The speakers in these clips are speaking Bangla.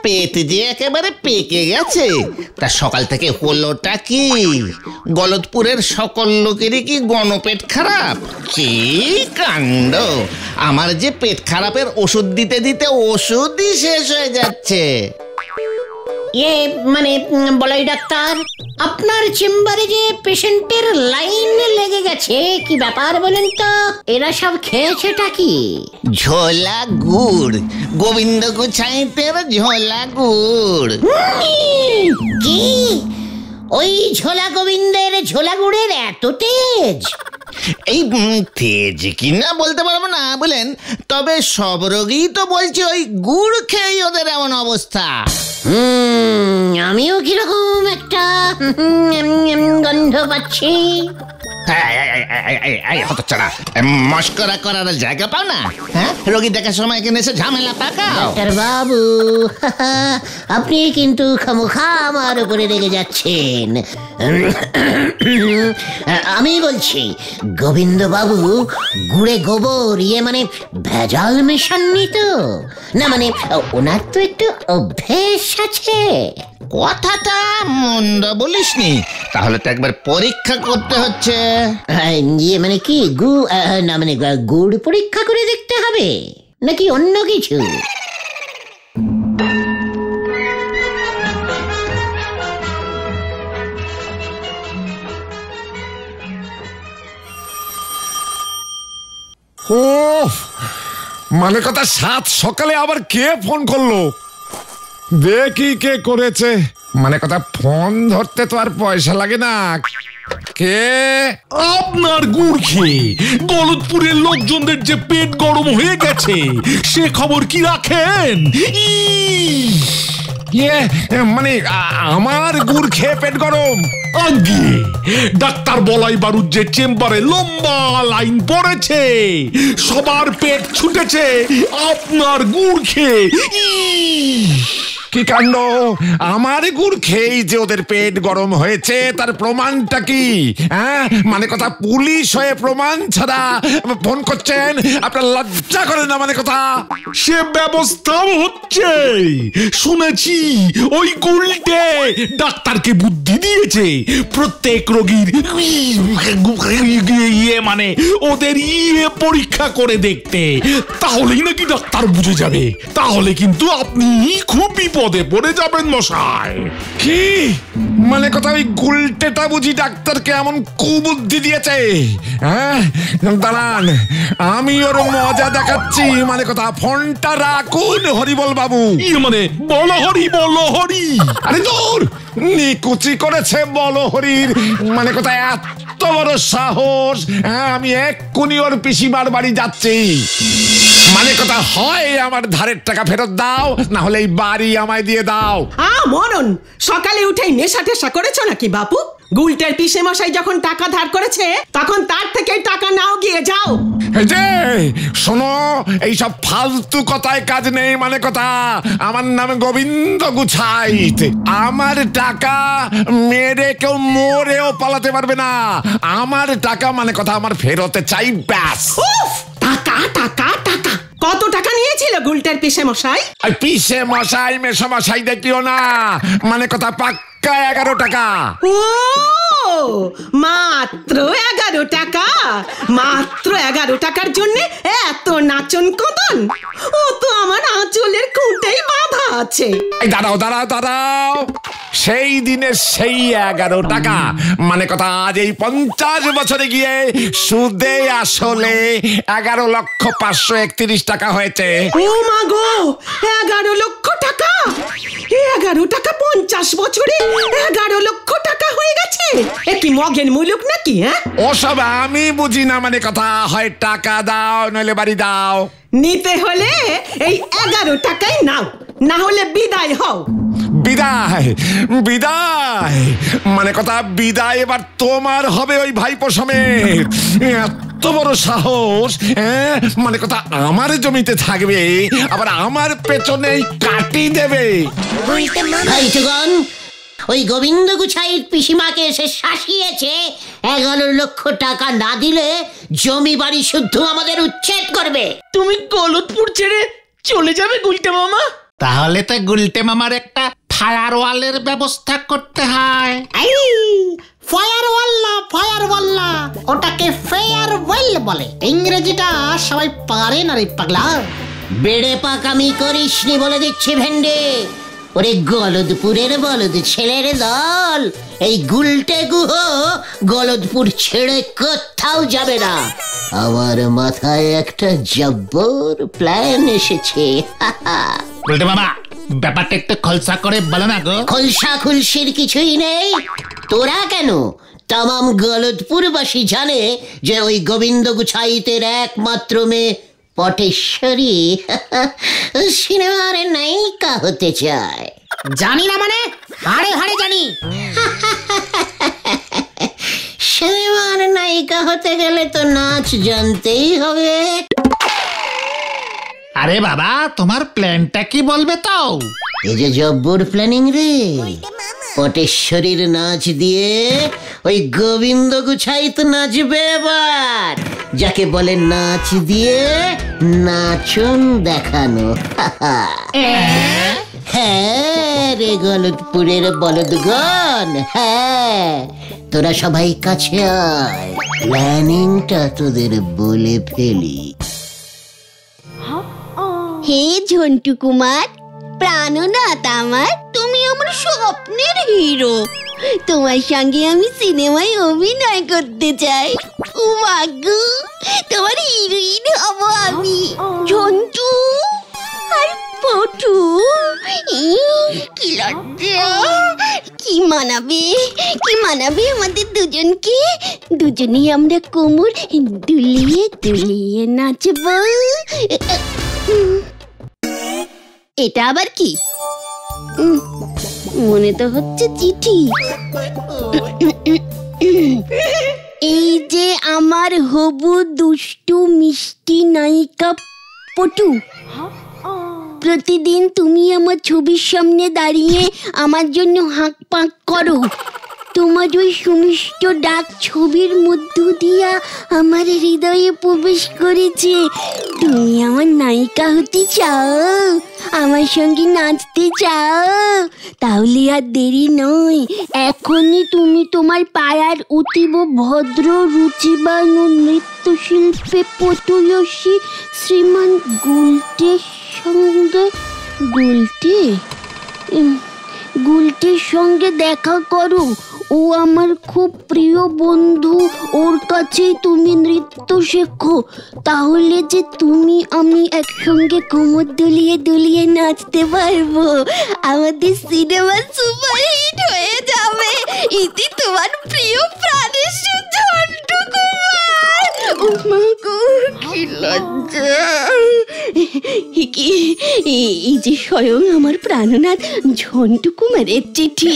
পেট যে একেবারে পেকে গেছে। তা সকাল থেকে হলোটা কি? গলতপুরের সকল লোকেরই কি গণপেট খারাপ? কি কাণ্ড! আমার যে পেট খারাপের ওষুধ দিতে দিতে ওষুধই শেষ হয়ে যাচ্ছে। মানে বলাই ডাক্তার, আপনার চেম্বারে যে পেশেন্টের লাইন লেগে গেছে, কি ব্যাপার বলেন তো? এরা সব খেয়েছেটা কি? ঝোলা গুড়, গোবিন্দ গোছাইতের ঝোলা গুড়। কি ওই ঝোলা গোবিন্দের ঝোলা গুড়ের এত তেজ? এই তেজ কিনা বলতে পারবো না বলেন, তবে সব রোগী তো বলছে ওই গুড় খেয়েই ওদের এমন অবস্থা। আমিও কিরকম একটা গন্ধ পাচ্ছি। হতচ্ছাড়া, মস্করা করার জায়গা পাও না? হ্যাঁ, রোগী দেখার সময় এখানে এসে ঝামেলা পাকাও। ডাক্তার বাবু, আপনি কিন্তু খামোখা আমার উপরে রেগে যাচ্ছেন। আমি বলছি, গোবিন্দ বাবু গুড়ে গোবর মানে ভেজাল মেশাননি তো? না মানে ওনার তো একটু অভ্যেস আছে। কথাটা মন্দ বলিসনি, তাহলে তো একবার পরীক্ষা করতে হচ্ছে। মানে কি না মানে গুড় পরীক্ষা করে দেখতে হবে নাকি অন্য কিছু? মানে কথা, সাত সকালে আবার কে ফোন করলো? দেখি কে করেছে। মানে কথা, ফোন ধরতে তো আর পয়সা লাগে না। কে? আপনার গুড় খেয়ে গলতপুরের লোকজনদের যে পেট গরম হয়ে গেছে, সে খবর কি রাখেন? মানে আমার গুড় খেয়ে পেট গরম? আগে ডাক্তার বলাই বারুদ যে চেম্বারে লম্বা লাইন পড়েছে, সবার পেট ছুটেছে আপনার গুড় খেয়ে। কি কাণ্ড! আমার গুড় খেয়েই যে ওদের পেট গরম হয়েছে, তার প্রমাণটা কি? হ্যাঁ, মানে কথা, পুলিশ হয়ে প্রমাণ ছাড়া ফোন করছেন? আপনার লজ্জা করে না? মানে কথা, সে ব্যবস্থাও হচ্ছে। শুনেছি ওই গুলটে ডাক্তারকে বুদ্ধি দিয়েছে প্রত্যেক রোগীর মানে ওদের পরীক্ষা করে দেখতে। তাহলেই নাকি ডাক্তার বুঝে যাবে। তাহলে কিন্তু আপনি খুব বিপদে পড়ে যাবেন মশাই। কি মানে কথা, ওই গুলটেটা বুঝি ডাক্তারকে এমন কুবুদ্ধি দিয়েছে? হ্যাঁ, দাঁড়ান, আমি ওর মজা দেখাচ্ছি। মানে কথা, ফোনটা রাখুন হরিবল বাবু। মানে বলো হরি, বলো হরি। আরে দূর, নিকুচি করেছে বলো হরির। মানে কথা, এত বড় সাহস! হ্যাঁ, আমি এক্ষুনি ওর পিসিমার বাড়ি যাচ্ছি। মানে কথা, হয় আমার ধারের টাকা ফেরত দাও, না হলে এই বাড়ি আমায় দিয়ে দাও। মনন, সকালে উঠেই নেশা টেশা করেছো নাকি বাপু? গুলটের পিসে মশাই যখন টাকা ধার করেছে, তখন তার থেকে টাকা নাও, গিয়ে যাও। এই যে শোনো, এইসব ফালতু কথায় কাজ নেই। মানে কথা, আমার নাম গোবিন্দ গুছাইত। আমার টাকা মেরে কেউ মরেও পালাতে পারবে না। আমার টাকা মানে কথা আমার ফেরতে চাই, ব্যাস। টাকা টাকা টাকা, কত টাকা নিয়েছিল গুলটের পিসে মশাই? পিসে মশাই মেশো মশাই দেখিও না। মানে কথা, পাক্কা 11 টাকা। ও মাত্র 11 টাকা? মাত্র 11 টাকার জন্য এত নাচন কদন? ও তো আমার আঁচলের খুঁটেই বাঁধা আছে। দাঁড়াও দাঁড়াও দাঁড়াও, সেই দিনের সেই 11 টাকা মানে কথা আজ এই 50 বছরে গিয়ে সুদে আসলে 11,531,000 টাকা হয়েছে। ও মা গো, 11 লক্ষ টাকা! 11 টাকা 50 বছরে 11 লক্ষ টাকা হয়ে গেছে। এ কি মগের মুলুক নাকি? হ্যাঁ, ওসব আমি বুঝি না। মানে কথা, হয় টাকা দাও নইলে বাড়ি দাও। নিতে হলে এই 11 টাকাই নাও, না হলে বিদায় হও। বিদায়? বিদায় মানে কথা, বিদায় এবার তোমার হবে ওই ভাইপো সমেত। এত বড় সাহস! মানে কথা, আমার জমিতে থাকবে, আবার আমার পেছনেই কাটি দেবে। ওই গোবিন্দ গুছাইয়ের পিসিমাকে এসে শাসিয়েছে 11 লক্ষ টাকা না দিলে জমি বাড়ি শুদ্ধ আমাদের উচ্ছেদ করবে। তুমি গলতপুর ছেড়ে চলে যাবে গুলটে মামা? তাহলে তো গুলটে মামার একটা ফায়ারওয়ালের ব্যবস্থা করতে হয়। ফায়ারওয়াল না, ওটাকে ফেয়ারওয়েল বলে। ইংরেজিটা সবাই পারে না রে পাগলা। বেড়ে পাকামি করিসনি বলে দিচ্ছি ভেন্ডে। ওরে গলদপুরের বলদ ছেলের দল, এই গুলটে গুহ গলদপুর ছেড়ে কোথাও যাবে না। আমার মাথায় একটা জব্বর প্ল্যান এসেছে। গুলটে মামা, ব্যাপারটা একটু খলসা করে বলো না গো। খলসা খুলসির কিছুই নেই। তোরা কেন, তামাম গলদপুরবাসী জানে যে ওই গোবিন্দ গুছাইতের একমাত্র মেয়ে পটেশ্বরী সিনেমার নায়িকা হতে চায়। জানি না মানে? হাড়ে হাড়ে জানি। সিনেমার নায়িকা হতে গেলে তো নাচ জানতেই হবে। আরে বাবা, তোমার প্ল্যানটা কি বলবে তো? এই যে জব্বর প্ল্যানিং রে। পটেশ্বরীর নাচ দিয়ে ওই গোবিন্দ গুছাইত নাচবে এবার, যাকে বলে নাচ দিয়ে নাচন দেখানো। হ্যাঁ রে গলদপুরের বলদগণ, হ্যাঁ, তোরা সবাই কাছে আয়, প্ল্যানিংটা তোদের বলে ফেলি। হে ঝন্টু কুমার, প্রাণনাথ আমার, তুমি আমার স্বপ্নের হিরো। তোমার সঙ্গে আমি সিনেমায় অভিনয় করতে চাই। ও মাগো, তোমার হিরোইন হব আমি। ঝন্টু আর পটু, কি লজ্জা! কি মানাবে আমাদের দুজনকে। দুজনেই আমরা কোমর দুলিয়ে দুলিয়ে নাচব। এটা আবার কি? মনে তো হচ্ছে চিঠি। এই যে আমার হবু দুষ্টু মিষ্টি নায়িকা পটু, প্রতিদিন তুমি আমার ছবির সামনে দাঁড়িয়ে আমার জন্য হাঁক পাঁক করো। তোমার ওই সুমিষ্ট ডাক ছবির মধ্য দিয়া আমার হৃদয়ে প্রবেশ করেছে। তুমি আমার নায়িকা হতে চাও, আমার সঙ্গে নাচতে চাও? তাহলে আর দেরি নয়, এখনই তুমি তোমার পাড়ার অতীব ভদ্র রুচিবান ও নৃত্যশিল্পে পটুয়সী শ্রীমান গুলটের সঙ্গে দেখা করো। ও আমার খুব প্রিয় বন্ধু, ওর কাছেই তুমি নৃত্য শেখো। তাহলে যে তুমি আমি একসঙ্গে কোমর দুলিয়ে দুলিয়ে নাচতে পারবো। আমাদের সিনেমা সুপারহিট হয়ে যাবে। ইতি তোমার প্রিয় প্রাণের ঝন্টু কুমার। ও মা গো, কি লজ্জা! এই যে স্বয়ং আমার প্রাণনাথ ঝন্টু কুমারের চিঠি।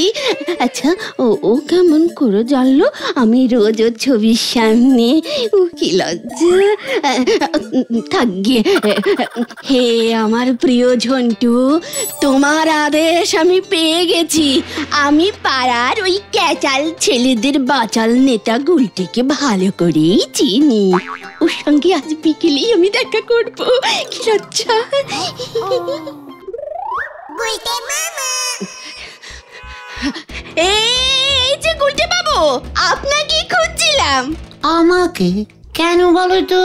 আচ্ছা, ও কেমন করে জানলো আমি রোজ ওর ছবির সামনে? ও কি লজ্জা! থাক গিয়ে। হে আমার প্রিয় ঝন্টু, তোমার আদেশ আমি পেয়ে গেছি। আমি পাড়ার ওই ক্যাচাল ছেলেদের বাচাল নেতা গুলটিকে ভালো করেই চিনি। ওর সঙ্গে আজ বিকেলেই আমি দেখা করবো। কি লজ্জা! এই যে গুলটে বাবু, আপনাকে খুঁজছিলাম। আমাকে কেন বলো তো?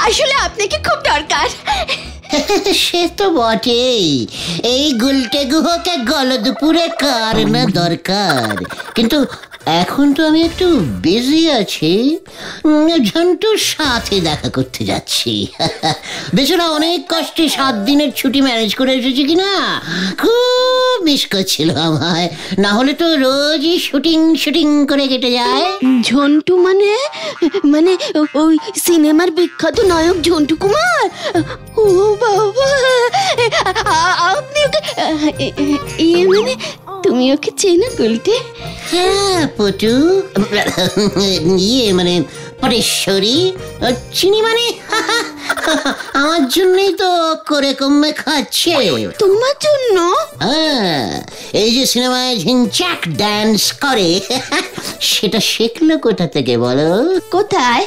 আসলে আপনাকে খুব দরকার। সে তো বটেই। এই গুলটে গুহকে গলদপুরে কার না দরকার, কিন্তু এখন তো আমি একটু বিজি আছি। ঝন্টুর সাথে দেখা করতে যাচ্ছি। বেচারা অনেক কষ্টে 7 দিনের ছুটি ম্যানেজ করে এসেছি কিনা, খুব মিস করছিল আমায়। না হলে তো রোজই শুটিং করে কেটে যায়। ঝন্টু মানে ওই সিনেমার বিখ্যাত নায়ক ঝন্টু কুমার? ও বাবা, আপনি ওকে মানে তুমি ওকে চেনো গুলটে? হ্যাঁ পটু, মানে পটেশ্বরী চিনি। মানে আমার জন্যই তো করে কমে খাচ্ছে। তোমার জন্য? হ্যাঁ, এই যে সিনেমায় ঝিনচাক ডান্স করে, সেটা শিখলো কোথা থেকে বলো? কোথায়?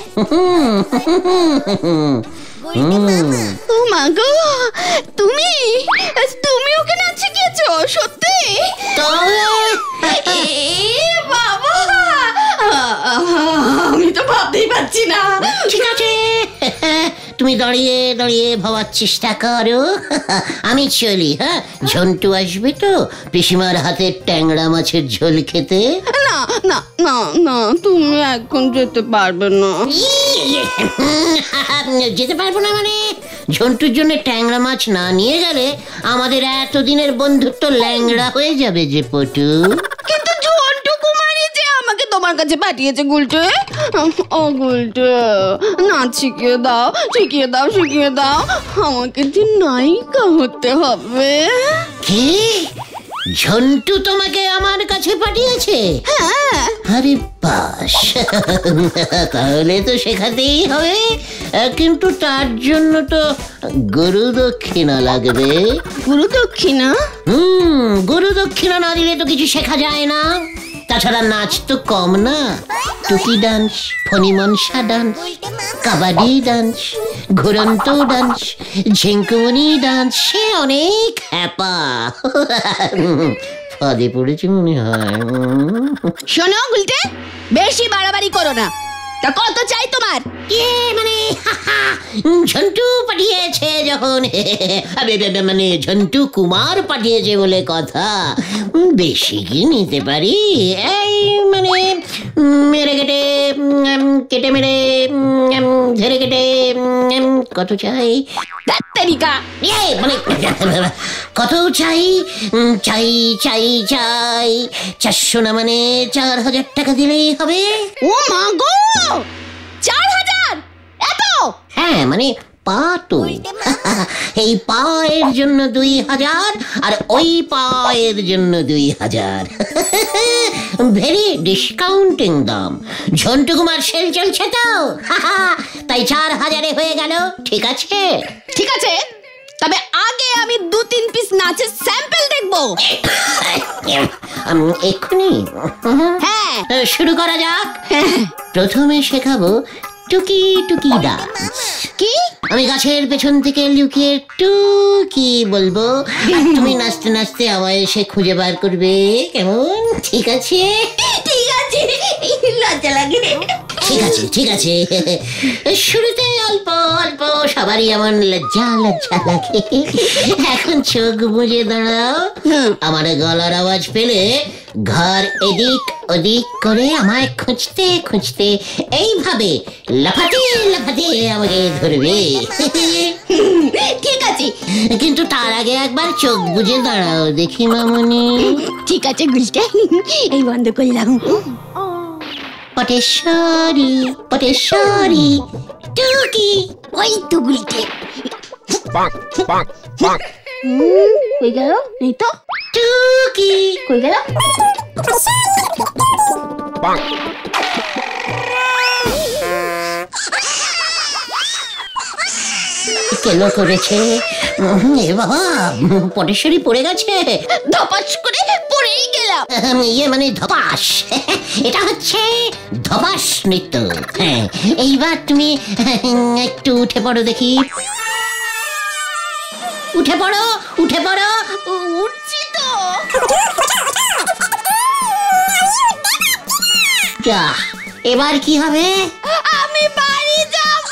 ও মা গো, তুমি ঠিক আছে, তুমি দাঁড়িয়ে দাঁড়িয়ে ভাবার চেষ্টা করো। আমি চলি। হ্যাঁ, ঝন্টু আসবে তো পিসিমার হাতে ট্যাংরা মাছের ঝোল খেতে। না না না না, তুমি এখন যেতে পারবে না। যেতে পারবো না মানে? ঝন্টুর জন্য ট্যাংরা মাছ না নিয়ে গেলে আমাদের এতদিনের বন্ধুত্ব ল্যাংড়া হয়ে যাবে যে পটু। কিন্তু ঝন্টু কুমারী যে আমাকে তোমার কাছে পাঠিয়েছে গুলটে। ও গুলটে, নাচ শিখিয়ে দাও, শিখিয়ে দাও, শিখিয়ে দাও। আমাকে যে নায়িকা হতে হবে। কি? ঝন্টু তোমাকে আমার কাছে পাঠিয়েছে? হ্যাঁ। আরে বাস, তাহলে তো শেখাতেই হবে, কিন্তু তার জন্য তো গুরু দক্ষিণা লাগবে। গুরু দক্ষিণা? গুরু দক্ষিণা না দিলে তো কিছু শেখা যায় না। তাছাড়া নাচ তো কম না, টুকি ডান্স, ফণিমনসা ডান্স, কাবাডি ডান্স, ঘুরন্ত ডান্স, ঝিঙ্কুমনি ডান্স, সে অনেক হ্যাপা। ফাঁদে পড়েছি মনে হয়। শোনো গুলটে, বেশি বাড়াবাড়ি করো না। তা কত চাই তোমার? মানে ঝন্টু পাঠিয়েছে যখন, মানে ঝন্টু কুমার পাঠিয়েছে বলে কথা। বেশি কি নিতে পারি? এই মানে মেরে কেটে, কেটে মেরে, ধরে কেটে কত চাই? তারিকা মানে কত চাই? চাই চাই চাই 400 না, মানে 4000 টাকা দিলেই হবে। ও মা গো, 4000? এত? হ্যাঁ, মানে পা তো। এই পায়ের জন্য 2000 আর ওই পায়ের জন্য 2000। ভেরি ডিসকাউন্টিং দাম। ঝন্টু কুমার সেল চলছে তো, তাই 4000-এ হয়ে গেল। ঠিক আছে? ঠিক আছে, তবে আগে আমি 2-3 পিস নাচের স্যাম্পল দেখবো। এক্ষুনি? হ্যাঁ, শুরু করা যাক। প্রথমে শেখাবো টুকি টুকি ডান্স। কি? আমি গাছের পেছন থেকে লুকিয়ে টুকি বলবো, তুমি নাচতে নাচতে আমায় এসে খুঁজে বার করবে। কেমন? ঠিক আছে? ঠিক আছে, লজ্জা লাগে। ঠিক আছে, ঠিক আছে। শুরুতে অল্প অল্প সবারই এমন লজ্জা লজ্জা লাগে। এখন চোখ বুজে দাঁড়াও। আমার গলার আওয়াজ পেলে ঘর এদিক ওদিক করে আমায় খুঁজতে খুঁজতে এইভাবে লাফাতে লাফাতে আমাকে ধরবে। ঠিক আছে, কিন্তু তার আগে একবার চোখ বুজে দাঁড়াও দেখি মামুনি। ঠিক আছে গুলটে, এই বন্ধ করলাম। পটেশ্বরী পটেশ্বরী টুকি। ওই তো গুলটে। কই গেল? এই তো টুকি। কই গেল? কেন করেছে? এ বাবা, পটেশ্বরী পড়ে গেছে। ধপাস করে পড়েই গেলাম। ইয়ে মানে ধপাস। এটা হচ্ছে ধপাস নৃত্য। হ্যাঁ, এইবার তুমি একটু উঠে পড়ো দেখি। উঠে পড়ো, উঠে পড়ো। উঠছি তো। এবার কি হবে? আমি বাড়ি যাব।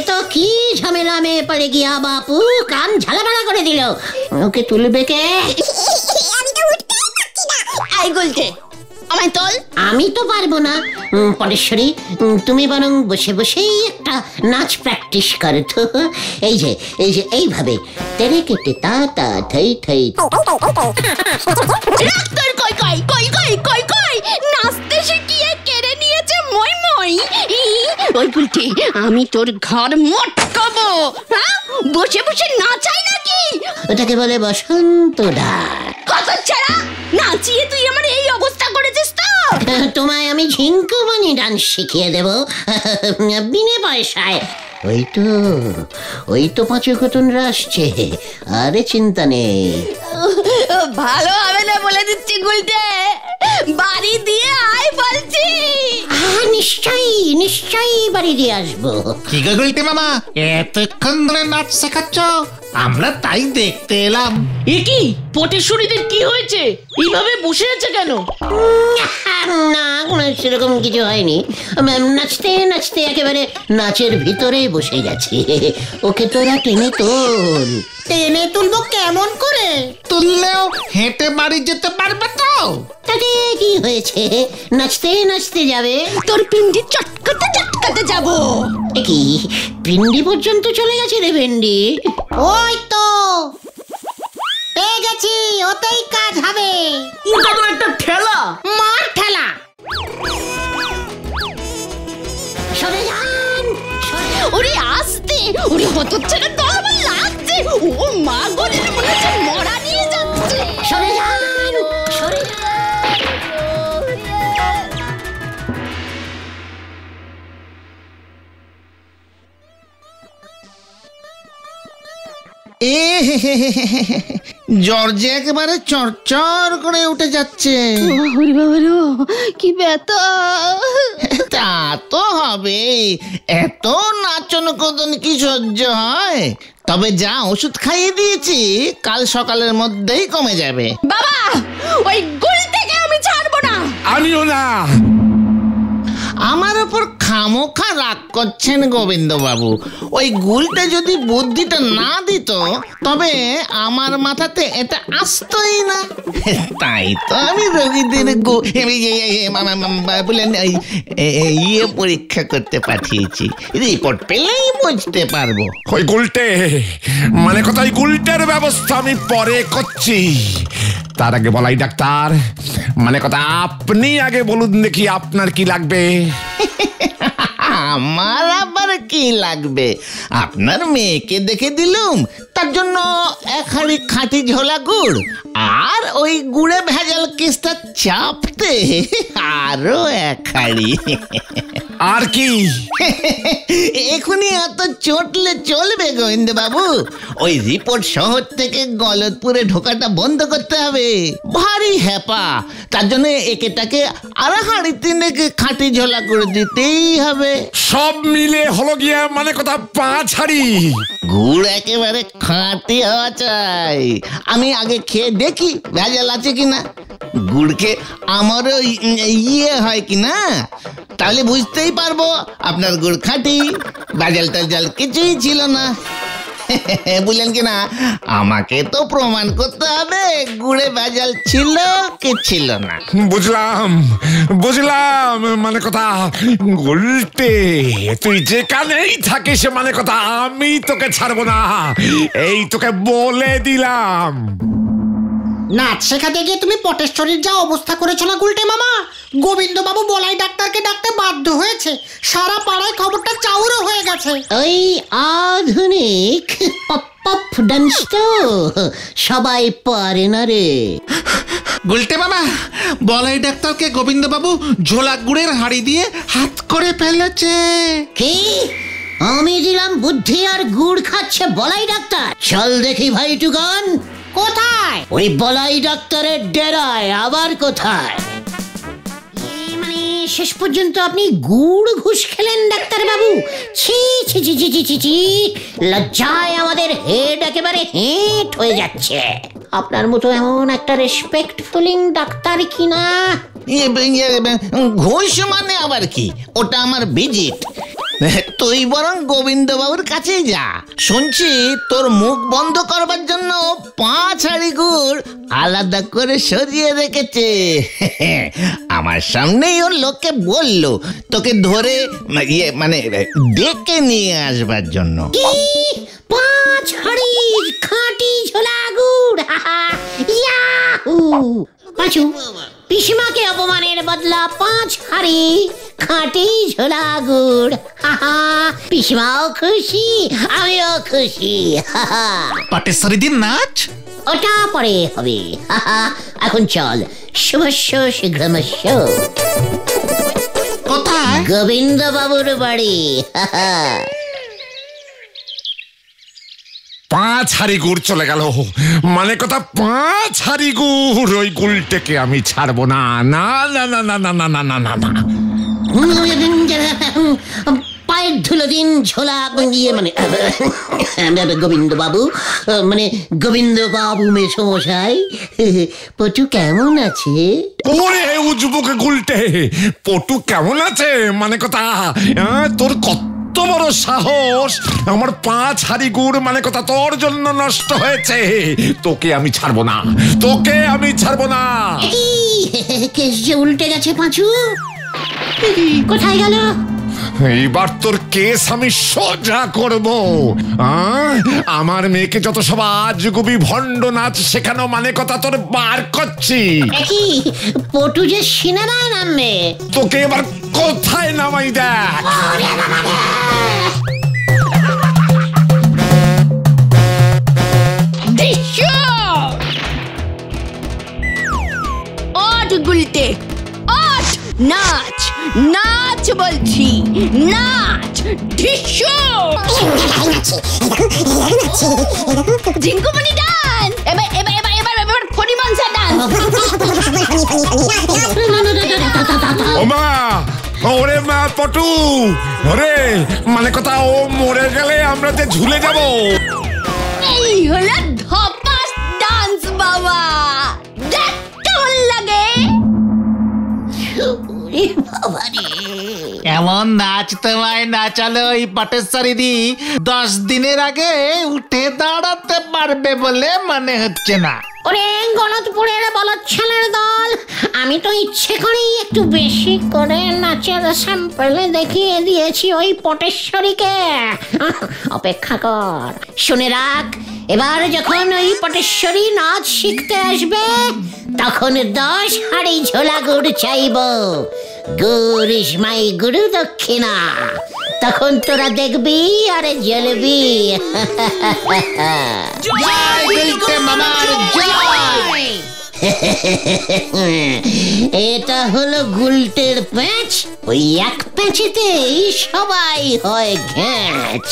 তো কি ঝামেলা মে পড়ে গিয়া বাপু, কান ঝালাপালা করে দিল। ওকে তুলবে কে? আই গুলটে, আমায় তোল। আমি তো পারবো না। পটেশ্বরী, তুমি বরং বসে বসেই একটা নাচ প্র্যাকটিস করো তো। এই যে এই যে এইভাবে তেরে কেটে তা তা ঠাই ঠাই। ডাক্তার কই কই কই কই কই কই, নাচতে শিখিয়ে কেড়ে নিয়েছে মই মই। ওই গুলটে, আমি তোর ঘর মটকাবো। হ্যাঁ, বসে বসে নাচাই নাকি? ওটাকে বলে বসন্ত ডাক। কত ছাড়া নাচিয়ে তুই আমার এই অবস্থা করেছিস তো। তোমায় আমি ঝিঙ্কুমনি ডান্স শিখিয়ে দেব বিনে পয়সায়। ওই তো পাঁচকতনরা আসছে, আরে চিন্তা নেই। ভালো হবে না বলে দিচ্ছি গুলটে, বাড়ি দিয়ে আয় বলছি। নিশ্চয়ই নিশ্চয়ই বাড়ি দিয়ে আসবো। কি গো গুলটে মামা, এতক্ষণ ধরে নাচ শেখাচ্ছ, আমরা তাই দেখতে এলাম। এ কি পটেশ্বরীদের কি হয়েছে? এইভাবে বসে আছে কেন? না সেরকম কিছু হয়নি, নাচতে নাচতে একেবারে নাচের ভিতরে বসে গেছে। ওকে তোরা টেনে তোল। টেনে তুলবো কেমন করে? তুললেও হেঁটে বাড়ি যেতে পারবে তো? তাতে কি হয়েছে, নাচতে নাচতে যাবে। তোর পিন্ডি চটকাতে চটকাতে যাব। কি পিন্ডি পর্যন্ত চলে গেছে রে ভেন্ডি? ওই তো পেয়ে গেছি, ওতেই কাজ হবে। ওটা তো একটা ঠেলা। মার ঠেলা। সরে যান, ওরে আস্তে, ওরে হতচ্ছাড়া তো আমার লাগছে। ও মা গো, মনে হচ্ছে মরা নিয়ে যাচ্ছে। সরে যান, সরে যান। জর্জে একেবারে চরচর করে উঠে যাচ্ছে। ওরে বাবা রে, কি ব্যথা! তা তো হবে, এত নাচন কদন কি সহ্য হয়? তবে যা ওষুধ খাইয়ে দিয়েছি, কাল সকালের মধ্যেই কমে যাবে। বাবা, ওই গুলটাকে আমি ছাড়বো না। আমিও না। আমার ওপর খামোখা রাগ করছেন গোবিন্দ বাবু। ওই গুলটা যদি বুদ্ধিটা না দিত, তবে আমার মাথাতে এটা আসতোই না। তাই তো আমি রোগীদের ইয়ে পরীক্ষা করতে পাঠিয়েছি। রিপোর্ট পেলেই বুঝতে পারবো। ওই গুলটে মানে কথা, ওই গুলটের ব্যবস্থা আমি পরে করছি। তার আগে বলাই ডাক্তার, মানে কথা আপনি আগে বলুন দেখি আপনার কি লাগবে। আমার আবার কি লাগবে? আপনার মেয়েকে দেখে দিলুম, তার জন্য এক হাঁড়ি খাঁটি ঝোলা গুড়, আর ওই গুড়ে ভেজাল কেসটা চাপতে আরো এক হাঁড়ি। আর কি? এখনই এত চটলে চলবে গোবিন্দ বাবু? ওই রিপোর্ট শহর থেকে গলতপুরে ঢোকাটা বন্ধ করতে হবে। ভারী হ্যাপা, তার জন্য একেটাকে আর হাঁড়ি তিনেকে খাঁটি ঝোলা করে দিতেই হবে। সব মিলে হলো গিয়া মানে কথা 5 হাঁড়ি গুড় একেবারে খাঁটি হওয়া চাই। আমি আগে খেয়ে দেখি ভেজাল আছে কিনা, গুড়কে আমারও ইয়ে হয় কিনা, তাহলে বুঝতেই পারবো আপনার গুড় খাঁটি, ভেজাল টাজাল কিছুই ছিল না। বুঝলেন কিনা? আমাকে তো প্রমাণ করতে হবে গুড়ে ভেজাল ছিল কি ছিল না। বুঝলাম বুঝলাম, মানে কথা গুলটে তুই যেখানেই থাকিস, মানে কথা আমি তোকে ছাড়বো না, এই তোকে বলে দিলাম। নাচ শেখাতে গিয়ে তুমি পটেশ্বরীর যা অবস্থা করেছো না গুলটে মামা, গোবিন্দ বাবু বলাই ডাক্তারকে ডাকতে বাধ্য হয়েছে। সারা পাড়ায় খবরটা চাউরও হয়ে গেছে। ওই আধুনিক পপ পপ ডান্স তো সবাই পারে না রে। গুলটে বাবা, বলাই ডাক্তারকে গোবিন্দ বাবু ঝোলা গুড়ের হাঁড়ি দিয়ে হাত করে ফেলেছে। কি? আমি দিলাম বুদ্ধি আর গুড় খাচ্ছে বলাই ডাক্তার? চল দেখি ভাই টুকান। কোথায়? ওই বলাই ডাক্তারের ডেরায়। আবার কোথায়? মানে শেষ পর্যন্ত আপনি গুড় ঘুষ খেলেন ডাক্তার বাবু? ছি ছি ছি ছি ছি ছি, লজ্জায় আমাদের হেড একেবারে হেঁট হয়ে যাচ্ছে। আপনার মতো এমন একটা রেসপেক্টফুলিং ডাক্তার কিনা। ঘুষ মানে আবার কি? ওটা আমার ভিজিট। তুই বরং গোবিন্দ বাবুর কাছেই যা। শুনছি তোর মুখ বন্ধ করবার জন্য 5 হাঁড়ি গুড় আলাদা করে সরিয়ে রেখেছে। আমার সামনেই ওর লোককে বললো তোকে ধরে মানে ডেকে নিয়ে আসবার জন্য। 5 হাঁড়ি খাঁটি ঝোলা গুড়! ইয়াহু! পাঁচু, পিসিমাকে অপমানের বদলা 5 হাঁড়ি খাঁটি ঝোলা গুড়। পিসিমাও খুশি, আমিও খুশি। পটেশ্বরী দিন নাচ ওটা পরে হবে। এখন চল, শুভস্য শীঘ্রমস্য। কোথায়? গোবিন্দ বাবুর বাড়ি। 5 হাঁড়ি গুড় চলে গেল, মানে কথা 5 হাঁড়ি গুড়। ওই গুলটেকে আমি ছাড়বো না, না না না না না না না না না। পায়ে জয় ধুলোদিন ঝোলা ইয়ে মানে গোবিন্দ বাবু মানে গোবিন্দ বাবু মেসমশাই, পটু কেমন আছে? ওরে উজবুকে গুলটে, পটু কেমন আছে মানে কথা? তোর কত বড় সাহস! আমার 5 হাড়ি গুড় মানে কথা তোর জন্য নষ্ট হয়েছে। তোকে আমি ছাড়বো না, তোকে আমি ছাড়বো না। কেস যে উল্টে গেছে পাঁচু, কোথায় গেল? এইবার তোর কেস আমি সোজা করব। আমার মেয়েকে যত সব আজগুবি ভণ্ড নাচ শেখানো মানে কথা তোর বার করছি। কি পটু যে সিনেমায় নামবে? তোকে এবার কোথায় নামাই দেখ। গুলটে ওঠ, নাচ নাচ বলছি, নাচ ঝিঙ্কুমনি ডান্স, এবার এবার এবার এবার এবার ফণিমনসা ডান্স। ওমা, ওরে মা পটু, ওরে মানে কথা ও মরে গেলে আমরা যে ঝুলে যাব। এই হলো ধপাস ডান্স বাবা, দেখ কেমন লাগে। এমন নাচ তোমায় নাচালো ওই পটেশ্বরী দি 10 দিনের আগে উঠে দাঁড়াতে পারবে বলে মনে হচ্ছে না। ওরে গলতপুরের বলদ ছেলের দল, আমি তো ইচ্ছে করেই একটু বেশি করে নাচের স্যাম্পল দেখিয়ে দিয়েছি ওই পটেশ্বরীকে। অপেক্ষা কর, শুনে রাখ, এবার যখন ওই পটেশ্বরী নাচ শিখতে আসবে তখন 10 হাড়ি ঝোলা গুড় চাইব। গুড় ইজ মাই গুরু দক্ষিণা, তখন তোরা দেখবি আরে জ্বলবি। এটা হলো গুলটের প্যাঁচ, ওই এক প্যাঁচেতেই সবাই হয় ঘ্যাঁচ।